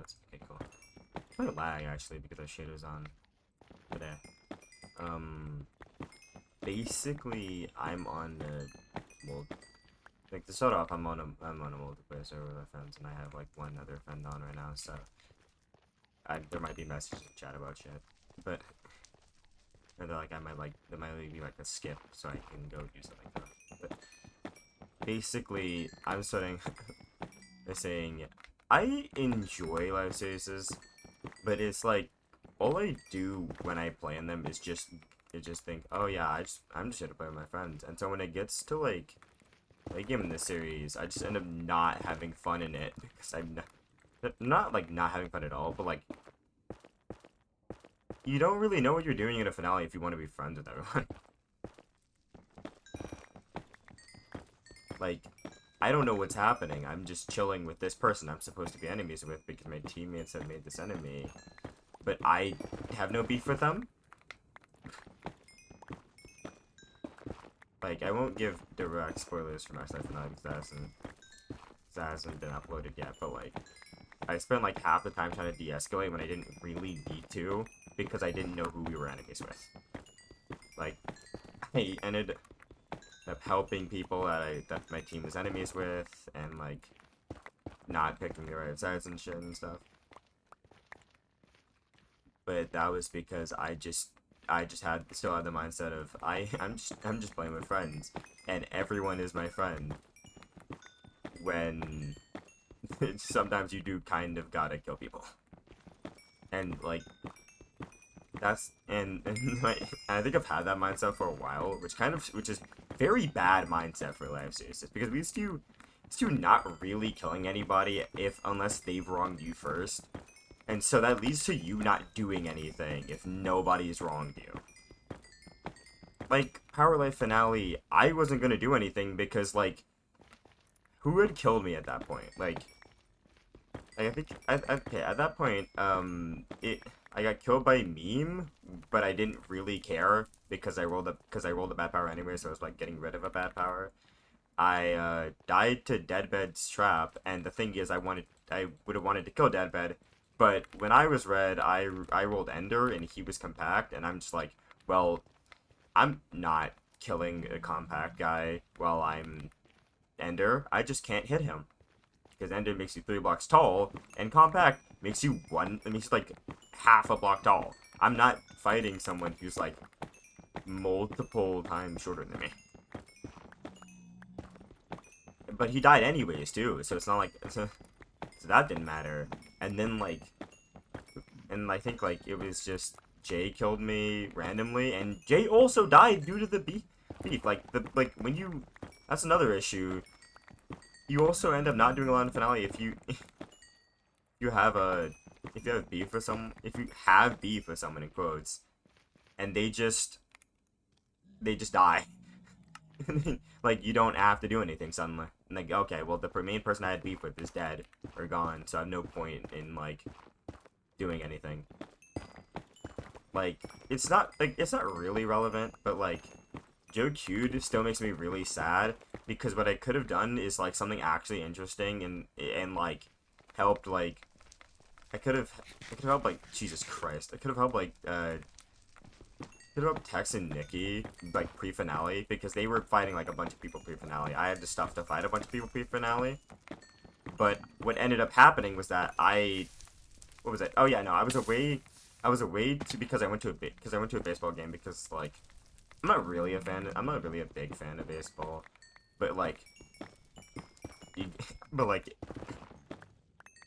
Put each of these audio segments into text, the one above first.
that's okay, cool. Quite a lag actually because our shaders on today. Basically, I'm on the like to start off. I'm on a multiplayer server with friends, and I have like one other friend on right now. So there might be messages in chat about shit, but or like I might like there might be like a skip so I can go do something. But basically, I'm starting. They're saying I enjoy live series, but it's like all I do when I play in them is just think, oh yeah, I'm just here to play with my friends. And so when it gets to like a game in this series, I just end up not having fun in it because I'm not like not having fun at all, but like you don't really know what you're doing in a finale if you want to be friends with everyone. Like I don't know what's happening. I'm just chilling with this person I'm supposed to be enemies with because my teammates have made this enemy, but I have no beef with them. Like, I won't give direct spoilers for Max Life Finale because that hasn't been uploaded yet, but, like, I spent, like, half the time trying to de-escalate when I didn't really need to because I didn't know who we were enemies with. Like, I ended up helping people that my team was enemies with and, like, not picking the right sides and shit and stuff. But that was because I still had the mindset of I'm just playing with friends and everyone is my friend when sometimes you do kind of gotta kill people. And like and like I think I've had that mindset for a while, which is very bad mindset for live series because we used to not really killing anybody unless they've wronged you first. And so that leads to you not doing anything if nobody's wronged you. Like, Power Life Finale, I wasn't gonna do anything because, like, who had killed me at that point? Like I think, okay, at that point, I got killed by Meme, but I didn't really care because I rolled a bad power anyway, so I was, like, getting rid of a bad power. I, died to Deadbed's trap, and the thing is, I would have wanted to kill Deadbed, but when I was red, I rolled Ender, and he was Compact, and I'm just like, well, I'm not killing a Compact guy while I'm Ender. I just can't hit him. Because Ender makes you 3 blocks tall, and Compact makes you like half a block tall. I'm not fighting someone who's like multiple times shorter than me. But he died anyways too, so it's not like so that didn't matter. And then like, and I think like it was just Jay killed me randomly, and Jay also died due to the beef. Like when you, that's another issue. You also end up not doing a lot in the finale if you you have a if you have beef with someone, if you have beef with someone in quotes, and they just die. Like you don't have to do anything suddenly. Like okay, well the main person I had beef with is dead or gone, so I have no point in like doing anything. Like it's not really relevant, but like Joe Q'd still makes me really sad because what I could have done is like something actually interesting and like helped like I could have helped like Jesus Christ. I could have helped like could have helped Tex and Nikki like pre-finale because they were fighting like a bunch of people pre-finale. I had the stuff to fight a bunch of people pre-finale. But what ended up happening was that what was it? Oh yeah, no, I was away because I went to a baseball game because like I'm not really a big fan of baseball, but like but like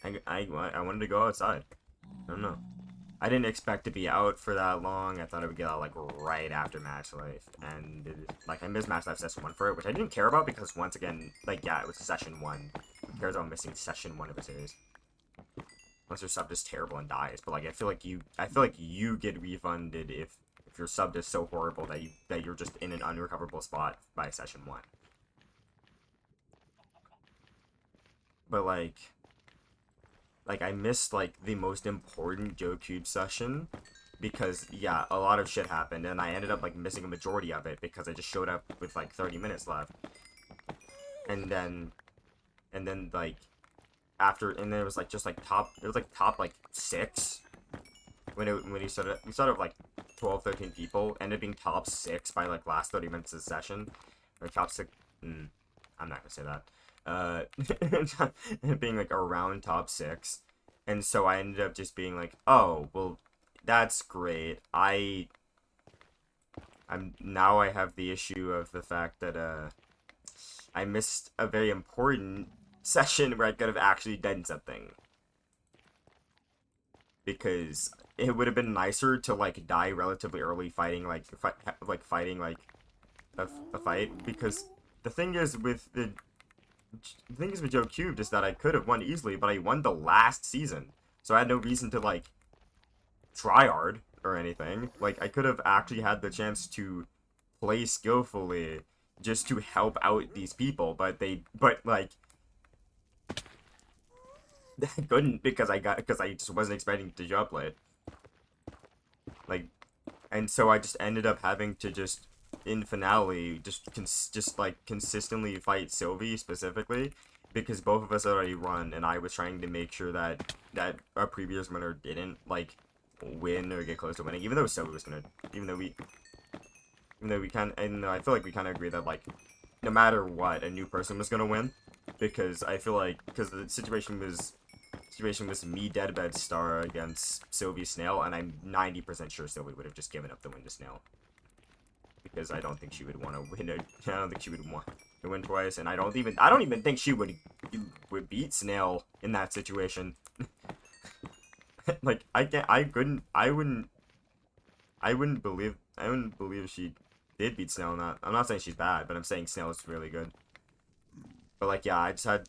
I wanted to go outside. I don't know. I didn't expect to be out for that long. I thought I would get out like right after Match Life, and like I missed Match Life Session 1 for it, which I didn't care about because once again, like yeah, it was Session 1. Who cares about missing Session 1 of a series? Unless your sub is terrible and dies, but like I feel like you get refunded if your sub is so horrible that you're just in an unrecoverable spot by Session 1. But like I missed like the most important Joe Cube session because yeah, a lot of shit happened and I ended up like missing a majority of it because I just showed up with like 30 minutes left. And then like after, and then it was like just like top, it was like top like 6 when he started. We started with like 12, 13 people, ended up being top 6 by like last 30 minutes of the session, or top 6. I'm not gonna say that. Being like around top 6, and so I ended up just being like, oh well, that's great. Now I have the issue of the fact that I missed a very important session where I could have actually done something. Because it would have been nicer to like die relatively early fighting fighting like a fight, because the thing is with Joe Cubed is that I could have won easily, but I won the last season, so I had no reason to like try hard or anything. Like I could have actually had the chance to play skillfully just to help out these people, but like I couldn't because I just wasn't expecting to show up late. Like, and so I just ended up having to just in finale just like consistently fight Sylvie specifically, because both of us had already run, and I was trying to make sure that our previous winner didn't like win or get close to winning, even though Sylvie was gonna, even though we kind of, and I feel like we kind of agree that like no matter what, a new person was gonna win, because I feel like because the situation was me, Deadbed Star, against Sylvie Snail, and I'm 90% sure Sylvie would have just given up the win to Snail. Because I don't think she would want to win it. I don't think she would want to win twice, and I don't even think she would beat Snail in that situation. Like I wouldn't believe she did beat Snail in that. I'm not saying she's bad, but I'm saying Snail is really good. But like, yeah, I just had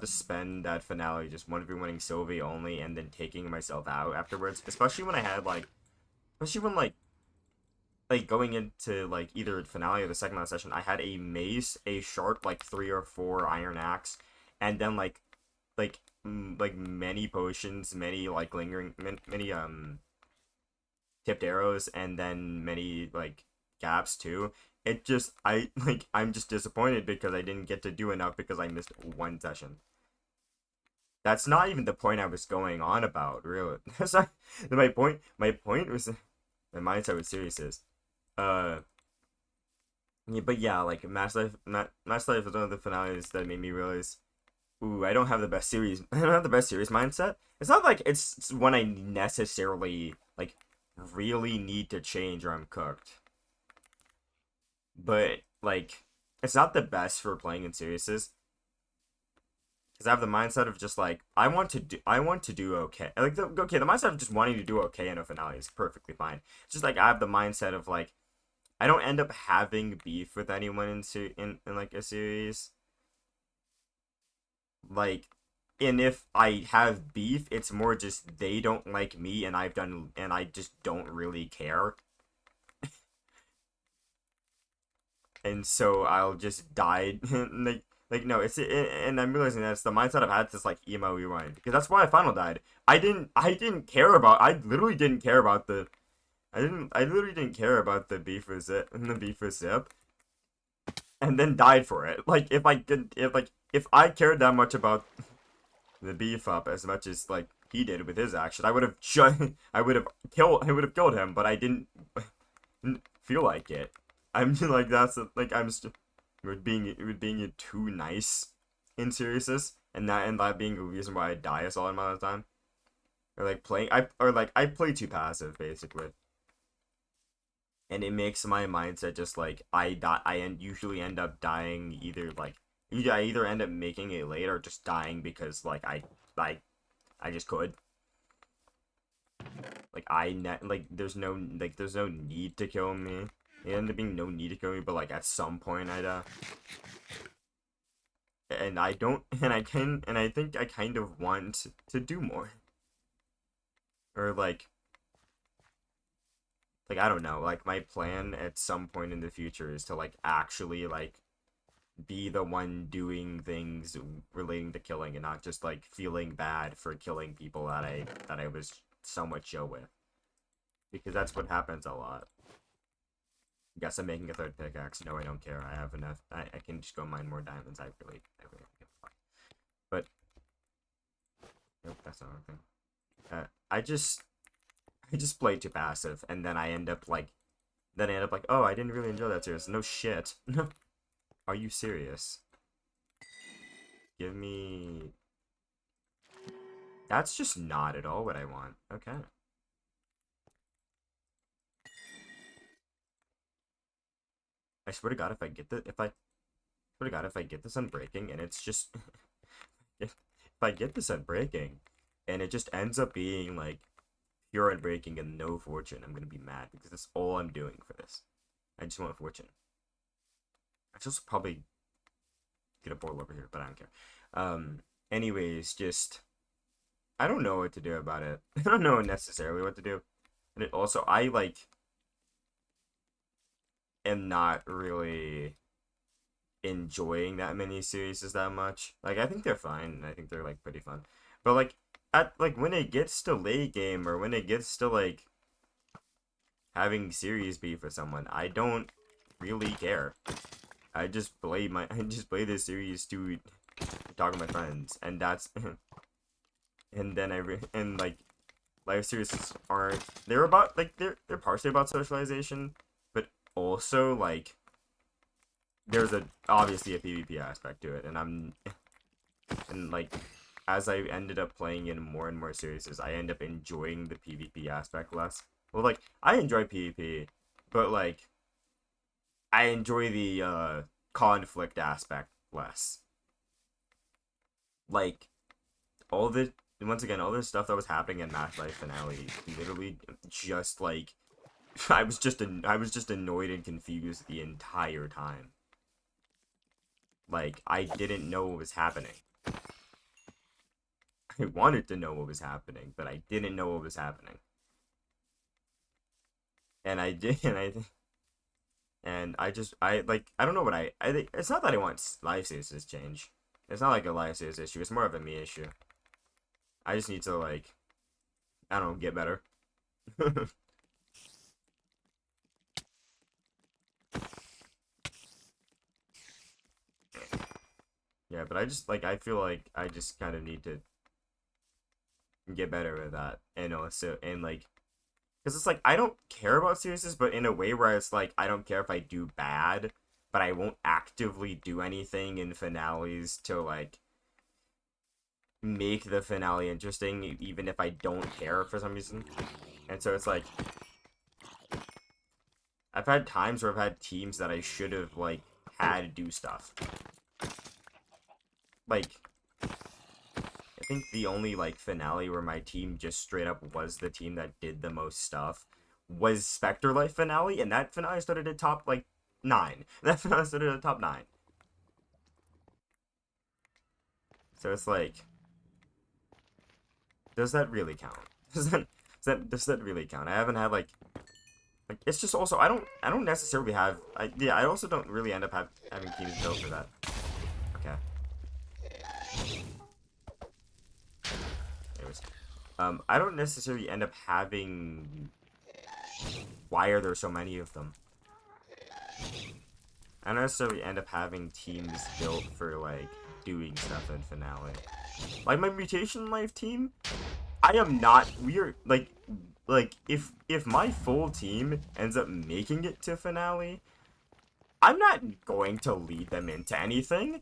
to spend that finale just 1v1ing Sylvie only, and then taking myself out afterwards. Especially when I had especially when going into like either finale or the second last session, I had a mace, a sharp like 3 or 4 iron axe, and then like many potions, many like lingering, many tipped arrows, and then many like gaps too. It just I'm just disappointed because I didn't get to do enough because I missed one session. That's not even the point I was going on about, really. That's not my point. My point was my mindset was serious is. Yeah, but yeah, like Mass Life was one of the finales that made me realize, ooh, I don't have the best series. I don't have the best series mindset. It's not like it's one I necessarily like really need to change or I'm cooked. But like, it's not the best for playing in series, because I have the mindset of just like I want to do okay. Like the mindset of just wanting to do okay in a finale is perfectly fine. It's just like I have the mindset of like I don't end up having beef with anyone in like a series. Like, and if I have beef, it's more just they don't like me, and I just don't really care. And so I'll just die. No, and I'm realizing that's the mindset I've had this like emo rewind, because that's why I final died. I didn't care about, I literally didn't care about the, I literally didn't care about the beef with Zip, and then died for it. Like if I cared that much about the beef up as much as like he did with his action, I would have I would have killed him, but I didn't feel like it. I'm just like I'm just being too nice in seriousness, and that being the reason why I die a solid amount of time, or like I play too passive basically, and it makes my mindset just like usually end up dying either like I either end up making it late or just dying because like I just could. There's no need to kill me. It ended up being no need to kill me, but like at some point I'd and I don't and I think I kind of want to do more. Or I don't know, like my plan at some point in the future is to like actually like be the one doing things relating to killing, and not just like feeling bad for killing people that I was somewhat chill with, because that's what happens a lot. Guess I'm making a third pickaxe. No, I don't care. I have enough. I can just go mine more diamonds. I really don't give a fuck. But that's not okay. I just play too passive, and then I end up like, oh, I didn't really enjoy that series. No shit. Are you serious? Give me. That's just not at all what I want. Okay. I swear to God, if I get the, if I swear to God, if I get this unbreaking and it's just, if I get this unbreaking, and it just ends up being like pure unbreaking and no fortune, I'm gonna be mad because that's all I'm doing for this. I just want fortune. I just probably get a boil over here, but I don't care. Anyways, just I don't know what to do about it. I don't know necessarily what to do, and it also I like am not really enjoying that many series that much. Like I think they're fine. I think they're like pretty fun. But like at like when it gets to late game or when it gets to like having series beef with someone, I don't really care. I just play this series to talk to my friends, and that's and then and like live series aren't they're about like they're partially about socialization, but also like there's obviously a PvP aspect to it, and like as I ended up playing in more and more series, I end up enjoying the PvP aspect less. Well, like I enjoy PvP, but like I enjoy the conflict aspect less. Like all the once again all this stuff that was happening in Match Life finale literally just like I was just annoyed and confused the entire time. Like I didn't know what was happening. I wanted to know what was happening, but I didn't know what was happening. And I did, and I like I don't know what I think it's not that I want live series to change. It's not like a live series issue. It's more of a me issue. I just need to like I don't know, get better. Yeah, but I just like I feel like I just kind of need to get better with that, and also and like because it's like I don't care about series, but in a way where it's like I don't care if I do bad, but I won't actively do anything in finales to like make the finale interesting, even if I don't care for some reason. And so it's like I've had times where I've had teams that I should have like had to do stuff. Like I think the only like finale where my team just straight up was the team that did the most stuff was Spectre Life finale, and that finale started at top like 9. That finale started at top 9. So it's like, does that really count? Does that really count? I haven't had like it's just also I don't necessarily have I also don't really end up having teams built for that. Okay. Anyways, I don't necessarily end up having. Why are there so many of them? I don't necessarily end up having teams built for like doing stuff in finale. Like my Mutation Life team, I am not. We're like if my full team ends up making it to finale, I'm not going to lead them into anything.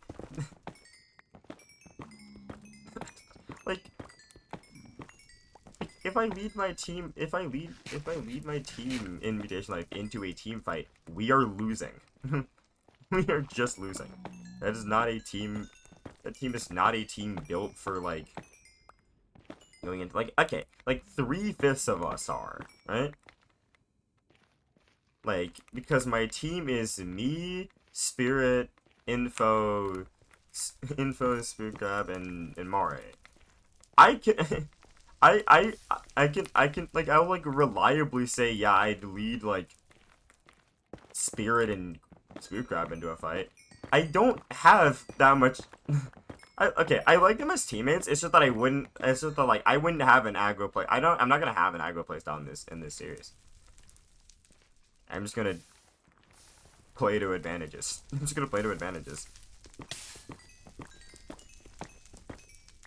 Like if I lead my team in Mutation Life into a team fight, we are losing. We are just losing. That is not a team. That team is not a team built for like going into like okay, like 3/5 of us are right. Like because my team is me, Spirit, Info, Spook Grab, and Mare. I can. I can like I'll like reliably say yeah I'd lead like Spirit and Spook Grab into a fight. I don't have that much. Okay, I like them as teammates. It's just that I wouldn't. It's just that like I wouldn't have an aggro play. I'm not gonna have an aggro playstyle in this series. I'm just gonna play to advantages. I'm just gonna play to advantages.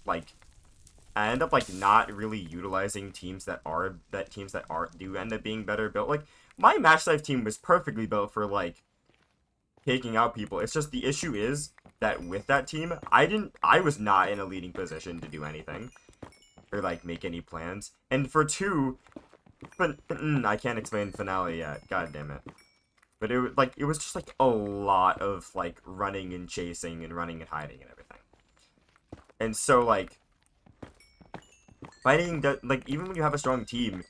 Like I end up like not really utilizing teams that do end up being better built. Like my match life team was perfectly built for like taking out people. It's just the issue is that with that team, I was not in a leading position to do anything or like make any plans. And for two, but I can't explain finale yet. God damn it. But it was just like a lot of like running and chasing and running and hiding and everything. And so like fighting that, like, even when you have a strong team,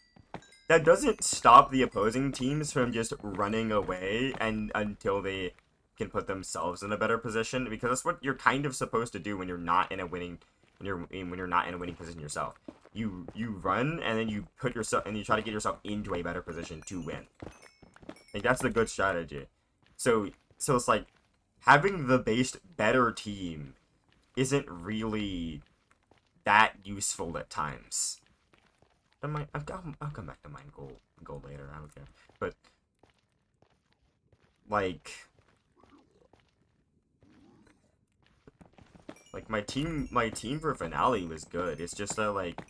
that doesn't stop the opposing teams from just running away and until they can put themselves in a better position, because that's what you're kind of supposed to do when you're not in a winning when you're not in a winning position yourself. You run and then you put yourself and you try to get yourself into a better position to win. Like that's the good strategy. So it's like having the base better team isn't really that useful at times. I'll come back to mine goal later. I don't care. But like my team for finale was good. It's just that like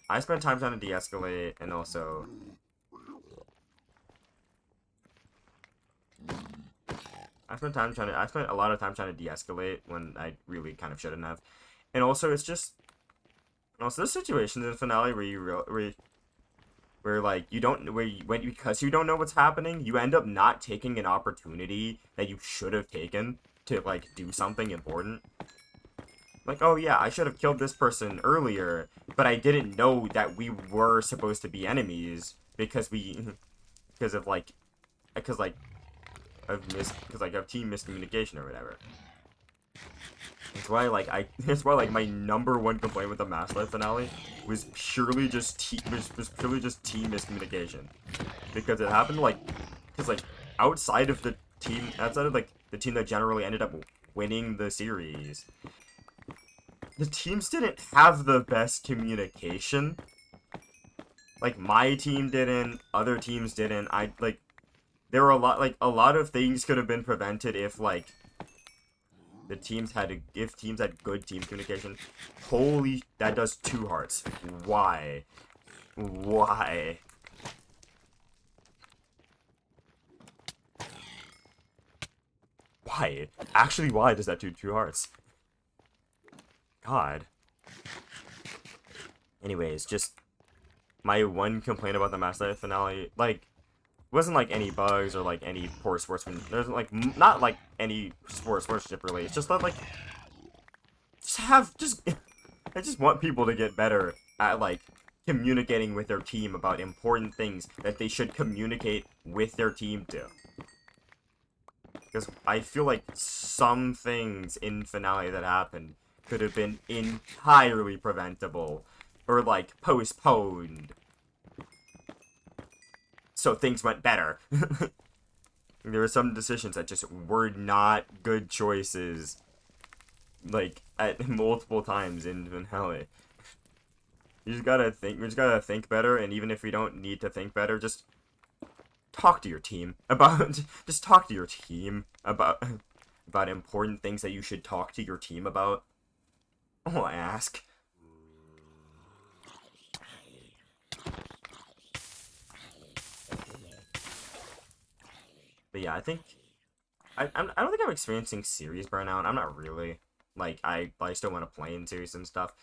I spent time trying to de-escalate, and also I spent a lot of time trying to de-escalate when I really kind of shouldn't have. And also there's situations in finale where like because you don't know what's happening, you end up not taking an opportunity that you should have taken to like do something important. Like, oh yeah, I should have killed this person earlier, but I didn't know that we were supposed to be enemies because of team miscommunication or whatever. That's why like my number one complaint with the Mass Life finale was purely just team miscommunication, because it happened outside of the team that generally ended up winning the series, the teams didn't have the best communication. Like my team didn't, other teams didn't. There were a lot of things could have been prevented if like teams had good team communication. Holy, that does 2 hearts. Why? Why? Why? Actually, why does that do 2 hearts? God. Anyways, just my one complaint about the Mass Life finale, like, wasn't like any bugs or like any poor sportsman. There's like not like any sportsmanship really. It's just that like I just want people to get better at like communicating with their team about important things that they should communicate with their team to. Because I feel like some things in finale that happened could have been entirely preventable or like postponed, so things went better. There were some decisions that just were not good choices, like at multiple times in finale. We just gotta think better, and even if we don't need to think better, just talk to your team about about important things that you should talk to your team about. I'll ask. But yeah, I don't think I'm experiencing series burnout. I'm not really. Like, I still want to play in series and stuff.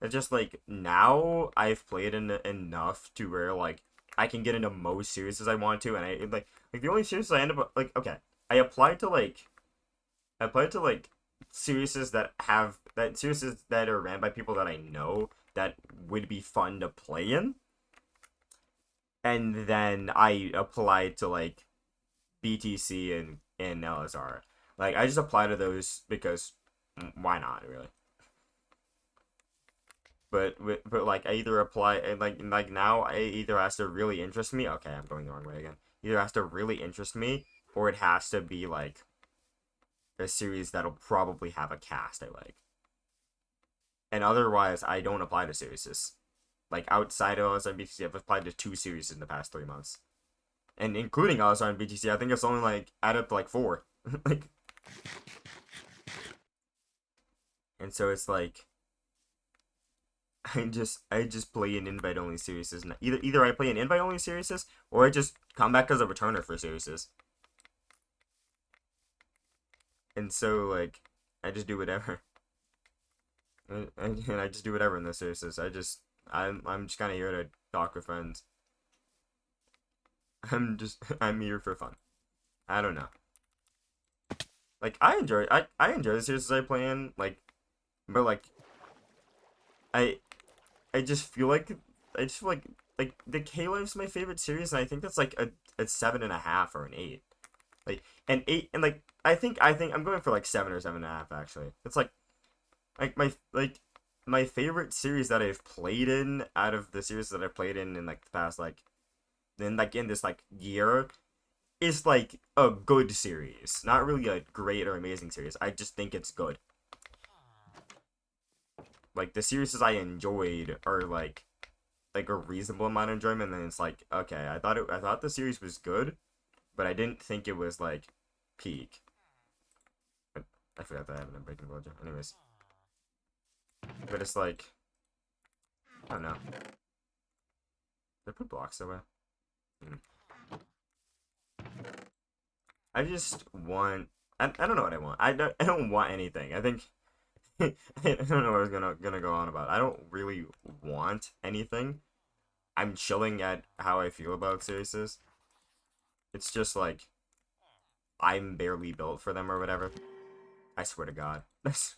It's just, like, now I've played enough to where, like, I can get into most series as I want to, and like, the only series I end up, like, okay, I applied to, like, series that are ran by people that I know that would be fun to play in. And then I applied to, like, BTC and LSR. Like, I just apply to those because why not, really? But like, I either apply like now it either has to really interest me. Okay, I'm going the wrong way again. Either has to really interest me, or it has to be like a series that'll probably have a cast I like. And otherwise, I don't apply to series. Like, outside of LSR and BTC, I've applied to 2 series in the past 3 months. And including LSR and BTC, I think it's only, like, add up to, like, 4. Like, and so it's, like, I just play in invite only series. Either I play in invite only series, or I just come back as a returner for series. And so like I just do whatever. And I just do whatever in those series. I'm just kind of here to talk with friends. I'm here for fun. I don't know. Like I enjoy the series I play in, like, but like I I just feel like I just feel like the K Life's my favorite series, and I think that's like a 7.5 or an 8. Like an 8, and like I think I'm going for like 7 or 7.5 actually. It's like my favorite series that I've played in out of the series that I've played in like the past in this like year is like a good series. Not really a great or amazing series. I just think it's good. Like the series I enjoyed are like a reasonable amount of enjoyment, and then it's like, okay, I thought the series was good, but I didn't think it was like peak. But I forgot that I haven't breaking villager. Anyways. But it's like, I don't know. Did I put blocks away? Hmm. I just want. I don't know what I want. I don't want anything. I think I don't know what I was gonna go on about. I don't really want anything. I'm chilling at how I feel about series. It's just like I'm barely built for them or whatever. I swear to God. That's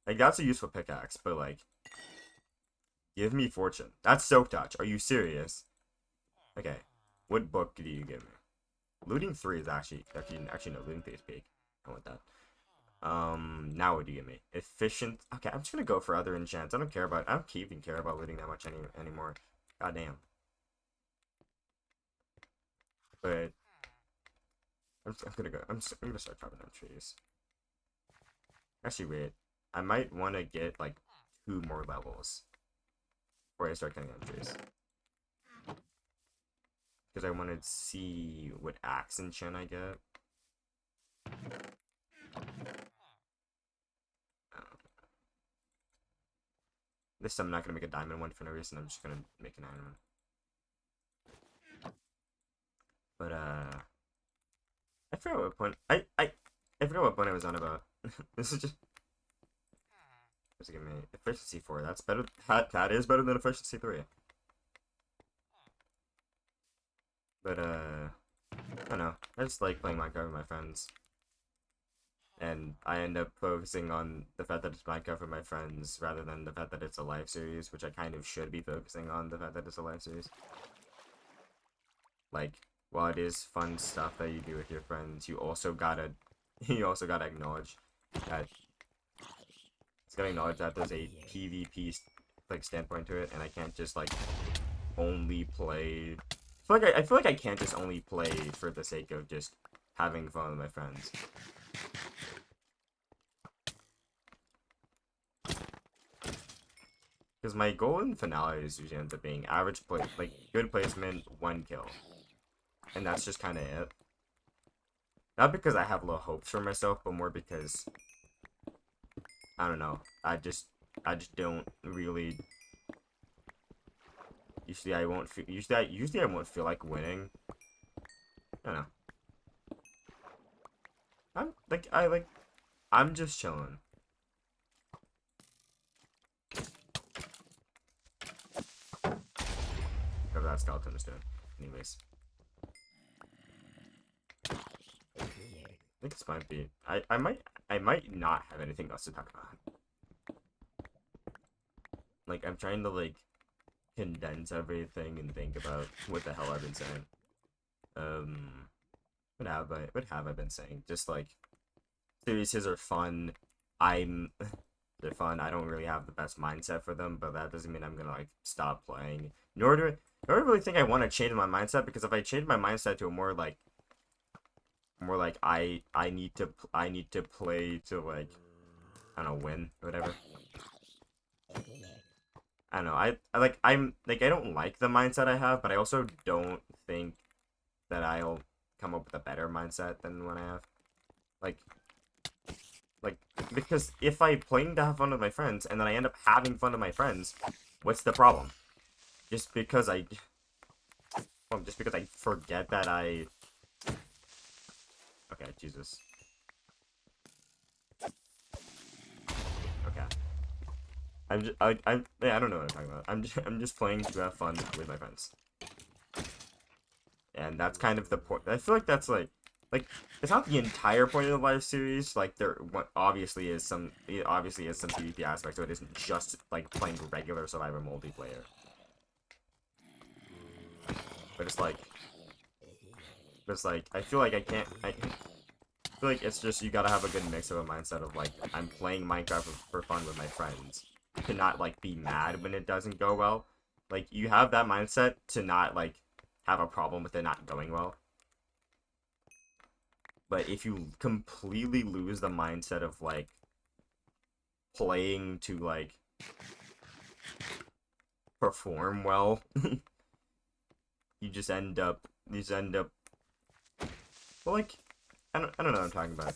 a useful pickaxe, but like give me fortune. That's Soak Touch. Are you serious? Okay. What book do you give me? Looting 3 is actually no, Looting 3 is big. I want that. Now what do you give me? Efficient. Okay, I'm just gonna go for other enchants. I don't even care about looting that much anymore. God damn. But I'm gonna go. I'm gonna start chopping down trees. Actually, wait. I might want to get like 2 more levels before I start cutting down trees. Because I want to see what axe enchant I get. This time I'm not gonna make a diamond one for no reason. I'm just gonna make an iron one. But I forgot what point I forgot what point I was on about. This is just give me efficiency 4. That's better. That is better than efficiency 3. But I don't know. I just like playing Minecraft with my friends. And I end up focusing on the fact that it's Minecraft with my friends rather than the fact that it's a live series, which I kind of should be focusing on the fact that it's a live series. Like, while it is fun stuff that you do with your friends, you also gotta acknowledge that there's a PvP like standpoint to it, and I can't just like only play. I feel like I can't just only play for the sake of just having fun with my friends. Because my goal in finales usually ends up being average play, like good placement, 1 kill, and that's just kind of it. Not because I have low hopes for myself, but more because I don't know. I just don't really. Usually I won't feel. Usually I won't feel like winning. I don't know. I'm just chilling. Whatever that skeleton is doing. Anyways. I think this might be. I might not have anything else to talk about. Like I'm trying to like condense everything and think about what the hell I've been saying. What have I been saying? Just like series are fun. They're fun. I don't really have the best mindset for them, but that doesn't mean I'm gonna like stop playing. Nor do I really think I want to change my mindset, because if I change my mindset to a more like I need to play to like I don't know, win or whatever. I don't know. I don't like the mindset I have, but I also don't think that I'll come up with a better mindset than what I have. Like because if I playing to have fun with my friends and then I end up having fun with my friends, What's the problem? Just because I... Well, just because I forget that I... Okay, Jesus. Okay. Yeah, I don't know what I'm talking about. I'm just playing to have fun with my friends. And that's kind of the point. I feel like that's like, it's not the entire point of the live series. Like there, what obviously is some PvP aspect, so it isn't just like playing regular survivor multiplayer. But it's like I feel like I can't. I feel like it's just you gotta have a good mix of a mindset of like I'm playing Minecraft for fun with my friends, to not like be mad when it doesn't go well. Like you have that mindset to not like have a problem with it not going well. But if you completely lose the mindset of like playing to like perform well, you just end up well, like I don't know what I'm talking about.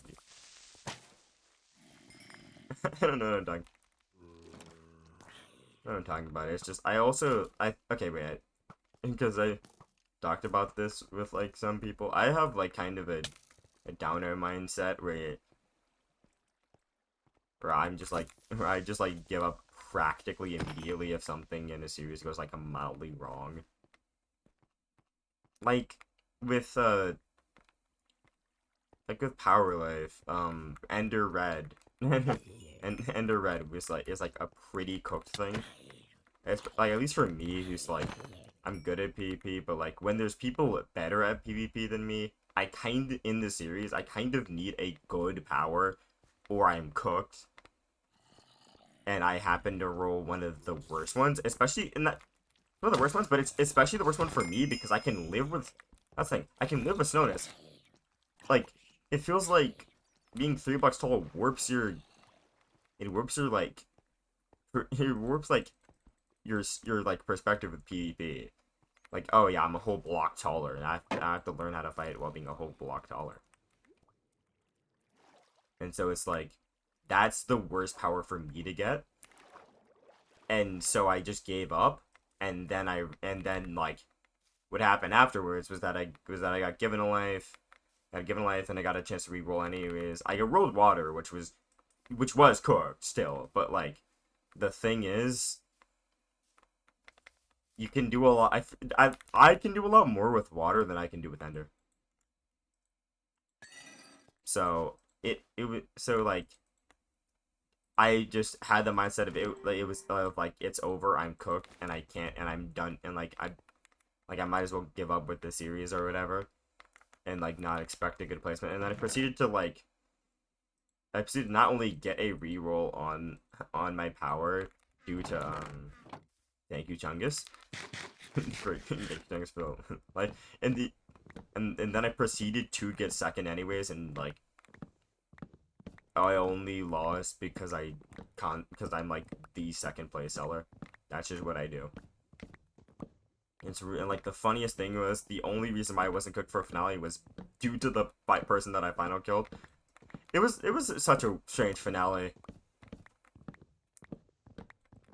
I don't know what I'm talking. What I'm talking about. It's just okay, wait, because I talked about this with like some people. I have like kind of a downer mindset where I just like give up practically immediately if something in a series goes like mildly wrong. Like with Power Life, Ender Red and Ender Red is like a pretty cooked thing. It's like at least for me, who's like I'm good at PvP, but like when there's people better at PvP than me, I kind of need a good power, or I'm cooked. And I happen to roll one of the worst ones, especially in that one of the worst ones, but it's especially the worst one for me because I can live with that's the thing. I can live with snowness. Like it feels like being 3 blocks tall warps your like it warps like your like perspective with PvP. Like, oh yeah, I'm a whole block taller, and I have to learn how to fight while being a whole block taller. And so it's like, that's the worst power for me to get. And so I just gave up, and then like, what happened afterwards was that I got given a life, and I got a chance to reroll anyways. I rolled water, which was cooked still, but like, the thing is, you can do a lot. I can do a lot more with water than I can do with ender. So it was so like I just had the mindset of it. Like, it was like it's over. I'm cooked, and I can't, and I'm done. And like I might as well give up with the series or whatever, and like not expect a good placement. And then I proceeded to not only get a reroll on my power due to thank you Chungus for thank you Chungus for like and then I proceeded to get second anyways, and like I only lost because I'm like the second place seller. That's just what I do. And like the funniest thing was the only reason why I wasn't cooked for a finale was due to the person that I final killed. It was such a strange finale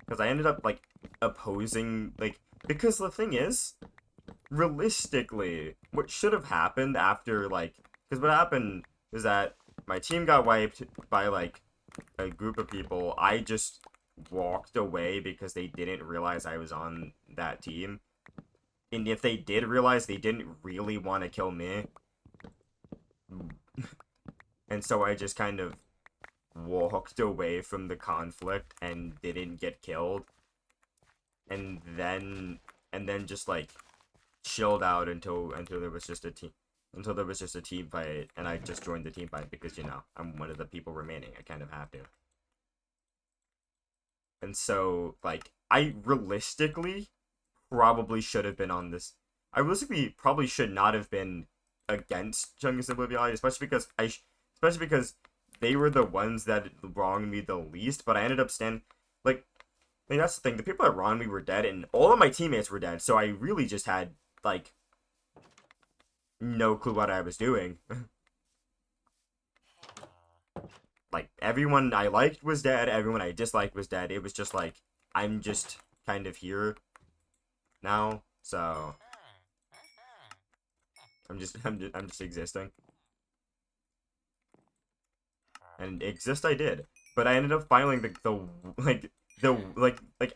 because I ended up like opposing like because the thing is realistically what should have happened after like because what happened is that my team got wiped by like a group of people. I just walked away because they didn't realize I was on that team. And if they did realize, they didn't really want to kill me. And so I just kind of walked away from the conflict and didn't get killed. And then just like chilled out until there was just a team fight, and I just joined the team fight because, you know, I'm one of the people remaining. I kind of have to. And so, like, I realistically probably should have been on this. I realistically probably should not have been against Chungus and Oblivion, especially because they were the ones that wronged me the least, but I ended up like, I mean, that's the thing. The people that wronged me were dead, and all of my teammates were dead, so I really just had, like, no clue what I was doing. Like, everyone I liked was dead, everyone I disliked was dead. It was just like, I'm just kind of here now, so I'm just existing. And exist I did, but I ended up finding the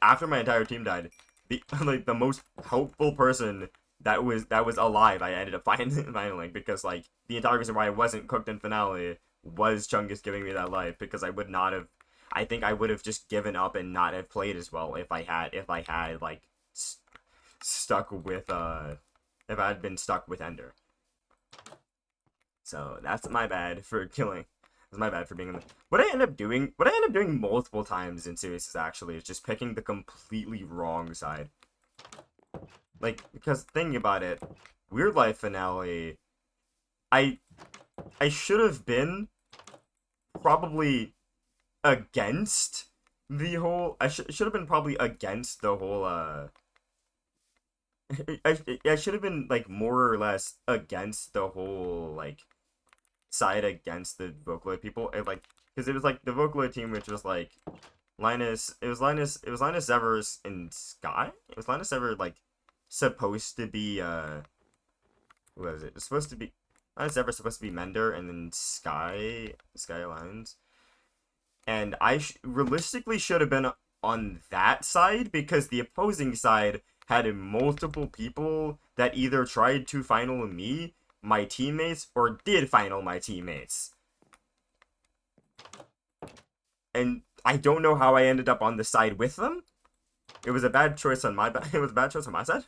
after my entire team died, the like the most helpful person that was alive. I ended up finding because like the entire reason why I wasn't cooked in finale was Chungus giving me that life, because I would not have. I think I would have just given up and not have played as well if I had like stuck with if I had been stuck with Ender. So that's my bad for killing. It's my bad for being in the. What I end up doing multiple times in series is actually is just picking the completely wrong side. Like, because thinking about it, Weird Life finale, I I should have been probably against the whole. I should have been probably against the whole. I should have been like more or less against the whole like side against the Vocaloid people. Like, because it was like the Vocaloid team, which was like Linus Evers and Sky. It was Linus Ever like supposed to be what was it? It's supposed to be Linus Ever supposed to be Mender, and then Sky Alliance. And realistically should have been on that side, because the opposing side had multiple people that either tried to final me, my teammates, or did final my teammates. And I don't know how I ended up on the side with them. It was a bad choice on my it was a bad choice on my side.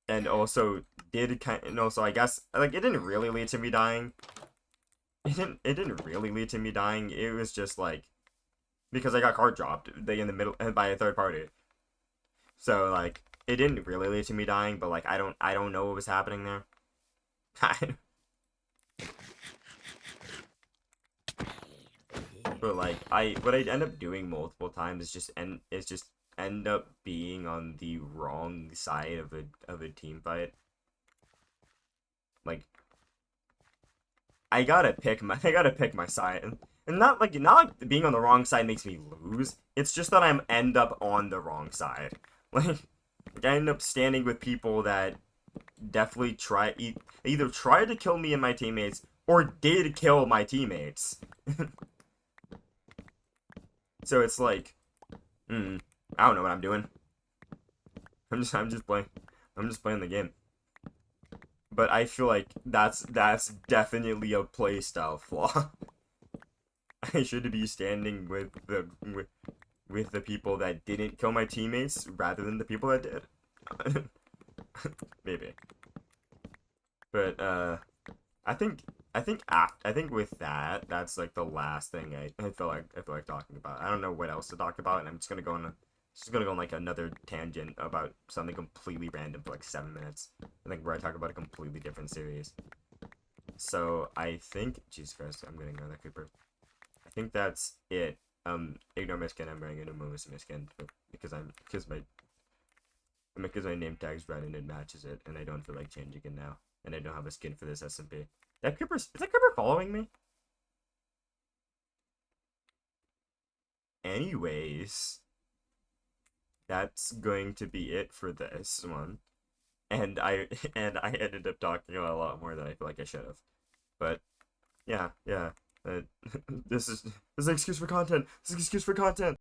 And also I guess like it didn't really lead to me dying. It didn't really lead to me dying. It was just like because I got card dropped in the middle by a third party. So like it didn't really lead to me dying, but like I don't know what was happening there. But like what I end up doing multiple times is just end up being on the wrong side of a team fight. Like I gotta pick my side. And not like being on the wrong side makes me lose. It's just that I'm end up on the wrong side. Like I end up standing with people that definitely either tried to kill me and my teammates or did kill my teammates. So it's like, I don't know what I'm doing. I'm just playing the game. But I feel like that's definitely a playstyle flaw. I should be standing with the people that didn't kill my teammates rather than the people that did. Maybe. But I think with that, that's like the last thing I feel like talking about. I don't know what else to talk about, and I'm just gonna go on like another tangent about something completely random for like 7 minutes. I think where I talk about a completely different series. So I think, Jesus Christ, I'm gonna ignore that creeper. I think that's it. Ignore my skin. I'm wearing a new my skin because my name tag's red and it matches it, and I don't feel like changing it now, and I don't have a skin for this SMP. Is that creeper following me? Anyways, that's going to be it for this one. And I ended up talking a lot more than I feel like I should have. But yeah. This is an excuse for content. This is an excuse for content.